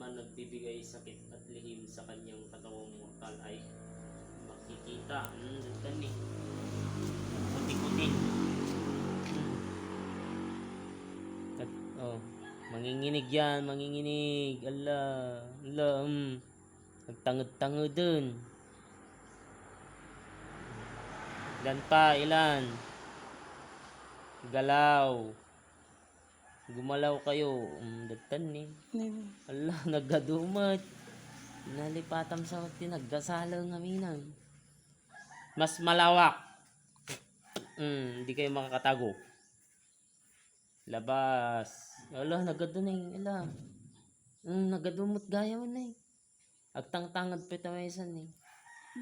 man nagbibigay sakit at lihim sa kanyang katawang mortal ay makikita. Gani. Puti-puti. Oh, manginginig yan, manginginig. Ala, nagtangod-tangod dun. Ilan pa, ilan? Galaw. Gumalaw kayo. Dagtan eh. Ala, nagadumat. Nalipatam sa tinagdasalang aminan. Mas malawak. Hindi kayo makakatago. Labas. Ala, nagadunay. Ala. Nagadumot gaya mo na eh. Agtang-tangad pitawesan eh.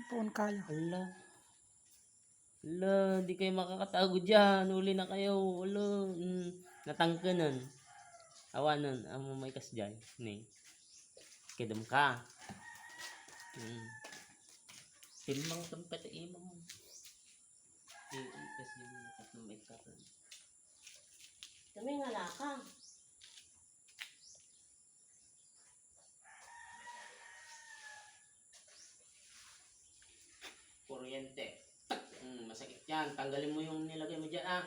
Puon kayo. Ala. Ala, hindi kayo makakatago dyan. Uli na kayo. Ala. Natangkanan. Awanan. Amo may kas dyan. Ning. Kedam ka. Tilmang tempet imang. Ikas dyan. Tatlong may kapan. Kami nga lakang. Kuryente. Masakit yan. Tanggalin mo yung nilagay mo dyan ah.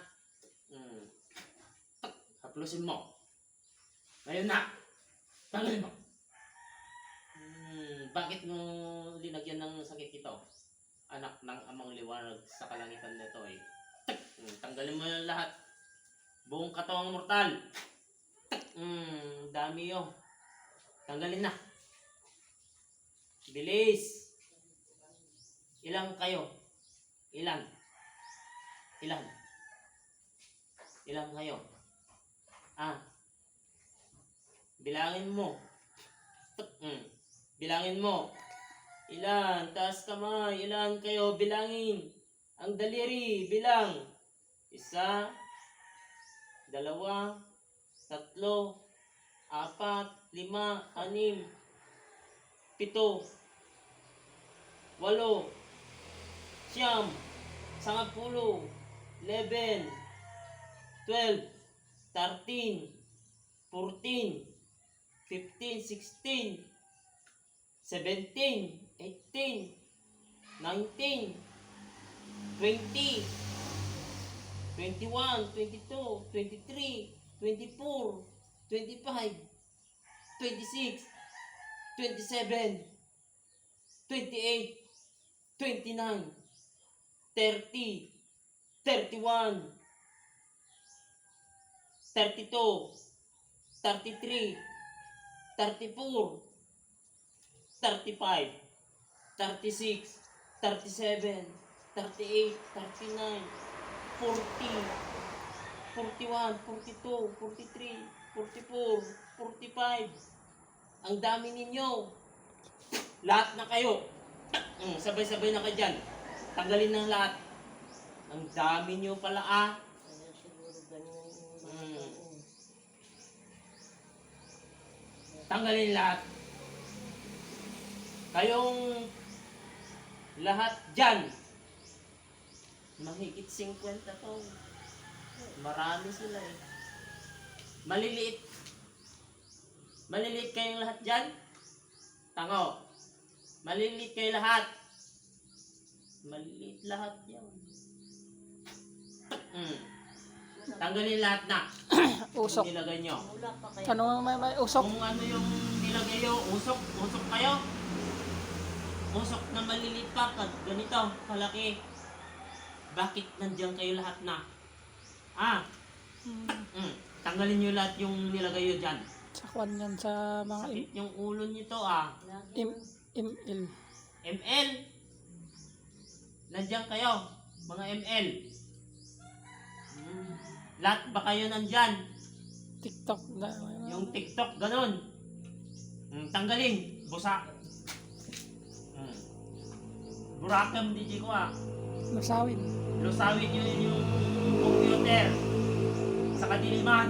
Haplusin mo. Ngayon na. Tanggalin mo. Bakit mo linagyan ng sakit ito? Anak ng amang liwanag sa kalangitan nito eh. Tanggalin mo yung lahat. Buong katawang mortal. Dami yun. Tanggalin na. Bilis. Ilang kayo? Ilan? Ilan? Ilan kayo? Bilangin mo. Bilangin mo. Ilan? Taas kamay. Ilan kayo? Bilangin. Ang daliri. Bilang. 1, 2, 3, 4, 5, 6, 7, 8, 8, 9, 10, 11, 12, 13, 14, 15, 16, 17, 18, 19, 20, 21, 22, 23, 24, 25, 26, 27, 28, 29, 30, 31, 32, 33, 34, 35, 36, 37, 38, 39, 40, 41, 42, 43, 44, 45. Ang dami ninyo. Lahat na kayo. Sabay-sabay na kayo dyan. Tanggalin ng lahat. Ang dami nyo pala ah. Tanggalin lahat. Kayong lahat dyan. Mahigit 50 to. Marami sila eh. Maliliit. Maliliit kayong lahat dyan. Tango. Maliliit kayo lahat. Maliliit lahat yan. Tanggalin lahat na. Usok. Kung nilagay nyo. Ano may usok? Kung ano yung nilagay nyo, usok. Usok kayo. Usok na maliliit pa. Ganito, kalaki. Bakit nandiyan kayo lahat na? Tanggalin nyo lahat yung nilagay nyo dyan. Sakwan yan sa mga Sakit yung ulo nito ah. ML. ML. Nandiyan kayo. Mga ML. Lahat ba kayo nandyan? TikTok. Yung TikTok, ganun. Tanggalin. Busa. Burakam DJ ko ah. Lusawin. Lusawin nyo yung computer sa kadiliman.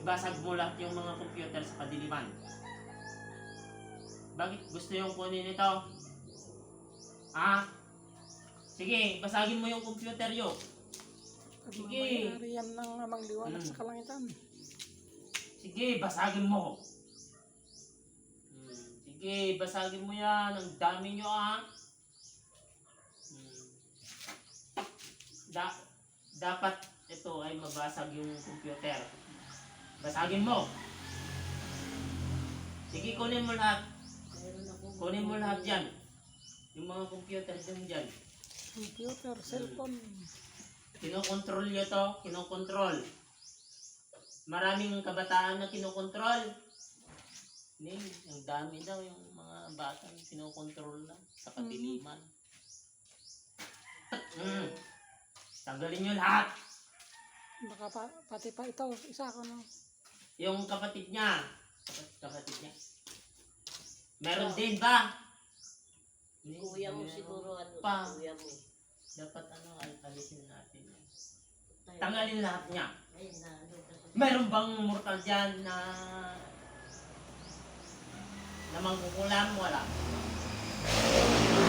Basag mo lahat yung mga computer sa kadiliman. Bakit gusto yung kunin ito? Sige, basagin mo yung computer yo. Sige. Mayari yan ng amang liwanag sa kalangitan. Sige, basagin mo. Sige, basagin mo yan. Ang dami nyo ah. Hmm. Dapat ito ay mabasag yung computer. Basagin mo. Sige, kunin mo lahat. Kunin mo lahat yan. Yung mga computer dyan. Computer, cellphone. Kinokontrol nyo to. Kinokontrol. Maraming kabataan na kinokontrol. Ang dami daw yung mga batang kinokontrol na sa kadiliman. Tanggalin nyo lahat. Baka pati pa ito, isa ko no. Yung kapatid niya. Kapatid niya. Meron din ba? Kuya mo siguro ano, Pa. kuya mo. Dapat alisin natin. Tanggalin lahat niya. Ayun na, ano kasi. Meron bang mortal dyan na mangkukulam? Wala.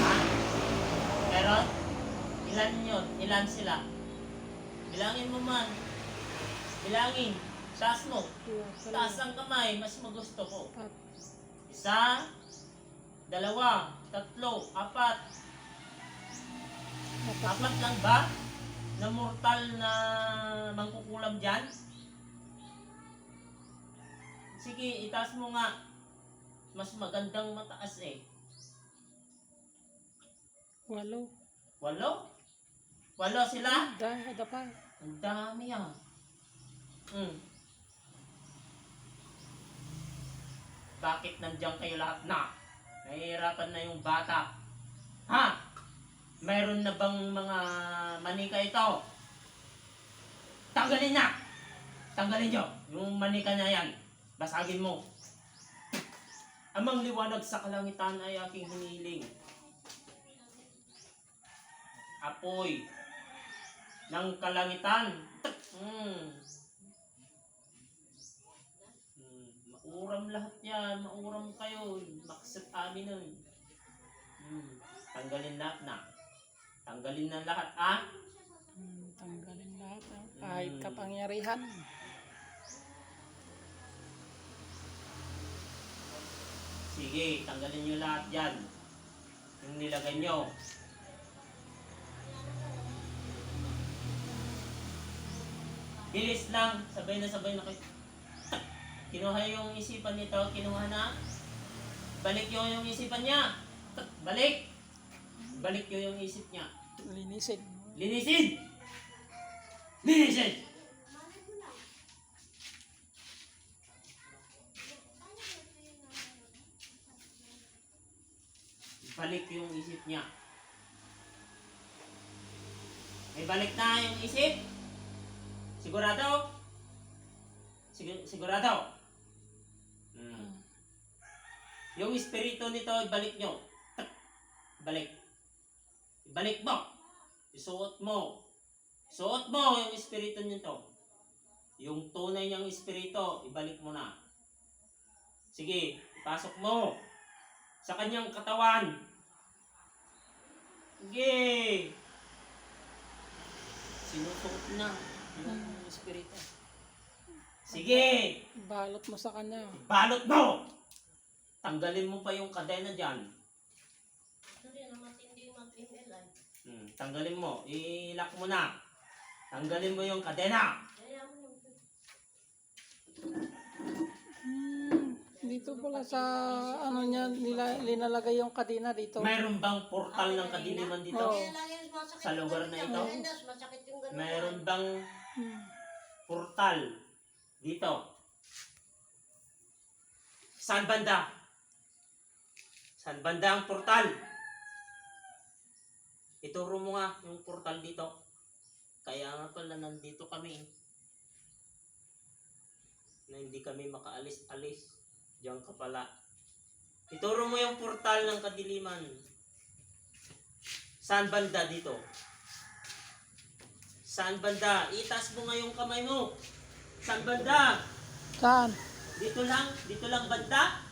Ha? Meron? Ilan yun? Ilan sila? Bilangin mo man. Bilangin. Taas mo. Taas ang kamay. Mas magusto ko. At 1, 2, 3, 4. 4 lang ba? Na mortal na mangkukulam dyan? Sige, itaas mo nga. Mas magandang mataas eh. 8. 8? 8 sila? Dahil ada pa. Ang dami ah. Bakit nandiyan kayo lahat na? Nahihirapan na yung bata. Ha? Mayroon na bang mga manika ito? Tanggalin na! Tanggalin nyo. Yung manika na yan. Basagin mo. Amang liwanag sa kalangitan ay aking hiniling. Apoy ng kalangitan. Mauram lahat yan. Mauram kayo. Maksat amin nun. Tanggalin lahat na. Tanggalin na lahat, ah? Tanggalin lahat. Kahit kapangyarihan. Sige, tanggalin nyo lahat yan. Yung nilagay nyo. Bilis lang. Sabay na kayo. Kinuha yung isipan nito. Kinuha na. Balik nyo yung isipan niya. Balik. Balik nyo yung isip niya. Linisin. Linisin! Linisin! Balik yung isip niya. May balik na yung isip? Sigurado? Sigurado? Yung espiritu nito, ibalik nyo. Balik. Ibalik mo. Isuot mo. Suot mo yung espiritu nito. Yung tunay niyang espiritu, ibalik mo na. Sige, ipasok mo sa kanyang katawan. Sige. Sinusuot na yung espiritu. Sige. Balot mo sa kanya. Balot mo. Tanggalin mo pa yung kadena dyan. Hindi na matindi mag-email ay. Tanggalin mo. I-lock mo na. Tanggalin mo yung kadena. Kaya mo yung Dito pala sa ano niya linalagay yung kadena dito. Mayroon bang portal ng kadiliman dito? Oo. kaya lang yung masakit. Sa lugar na ito? Masakit yung ganun. Mayroon bang Hmm. portal dito? Saan banda? Saan banda ang portal? Ituro mo nga yung portal dito. Kaya nga pala nandito kami. Na hindi kami makaalis-alis. Diyan ka pala. Ituro mo yung portal ng kadiliman. Saan banda dito? Saan banda? Itaas mo nga yung kamay mo. Saan banda? Saan? Dito lang banda?